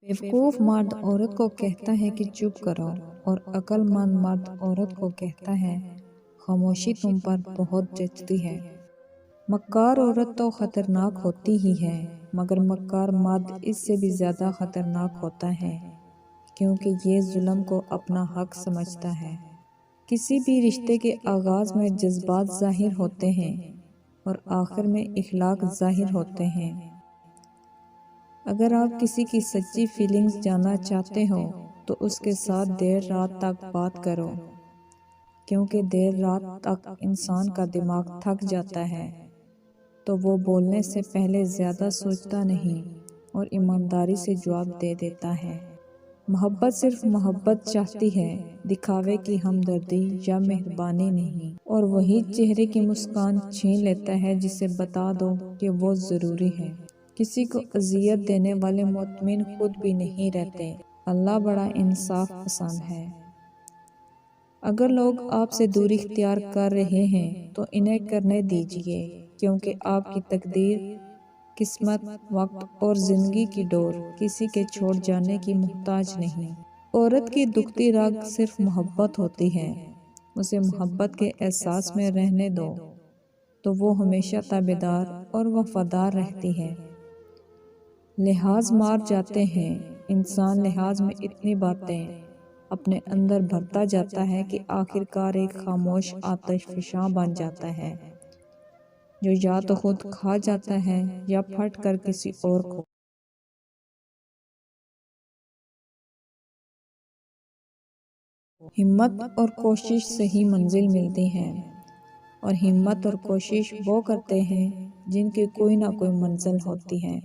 بیوقوف مرد عورت کو کہتا ہے کہ چپ کرو، اور عقل مند مرد عورت کو کہتا ہے خاموشی تم پر بہت جچتی ہے۔ مکار عورت تو خطرناک ہوتی ہی ہے، مگر مکار مرد اس سے بھی زیادہ خطرناک ہوتا ہے، کیونکہ یہ ظلم کو اپنا حق سمجھتا ہے۔ کسی بھی رشتے کے آغاز میں جذبات ظاہر ہوتے ہیں اور آخر میں اخلاق ظاہر ہوتے ہیں۔ اگر آپ کسی کی سچی فیلنگز جاننا چاہتے ہو تو اس کے ساتھ دیر رات تک بات کرو، کیونکہ دیر رات تک انسان کا دماغ تھک جاتا ہے تو وہ بولنے سے پہلے زیادہ سوچتا نہیں اور ایمانداری سے جواب دے دیتا ہے۔ محبت صرف محبت چاہتی ہے، دکھاوے کی ہمدردی یا مہربانی نہیں، اور وہی چہرے کی مسکان چھین لیتا ہے جسے بتا دو کہ وہ ضروری ہے۔ کسی کو اذیت دینے والے مطمئن خود بھی نہیں رہتے۔ اللہ بڑا انصاف پسند ہے۔ اگر لوگ آپ سے دوری اختیار کر رہے ہیں تو انہیں کرنے دیجیے، کیونکہ آپ کی تقدیر، قسمت، وقت اور زندگی کی ڈور کسی کے چھوڑ جانے کی محتاج نہیں۔ عورت کی دکھتی رگ صرف محبت ہوتی ہے۔ اسے محبت کے احساس میں رہنے دو تو وہ ہمیشہ تابعدار اور وفادار رہتی ہے۔ لحاظ مار جاتے ہیں۔ انسان لحاظ میں اتنی باتیں اپنے اندر بھرتا جاتا ہے کہ آخرکار ایک خاموش آتش فشاں بن جاتا ہے، جو یا تو خود کھا جاتا ہے یا پھٹ کر کسی اور کو۔ ہمت اور کوشش سے ہی منزل ملتی ہے، اور ہمت اور کوشش وہ کرتے ہیں جن کی کوئی نہ کوئی منزل ہوتی ہے۔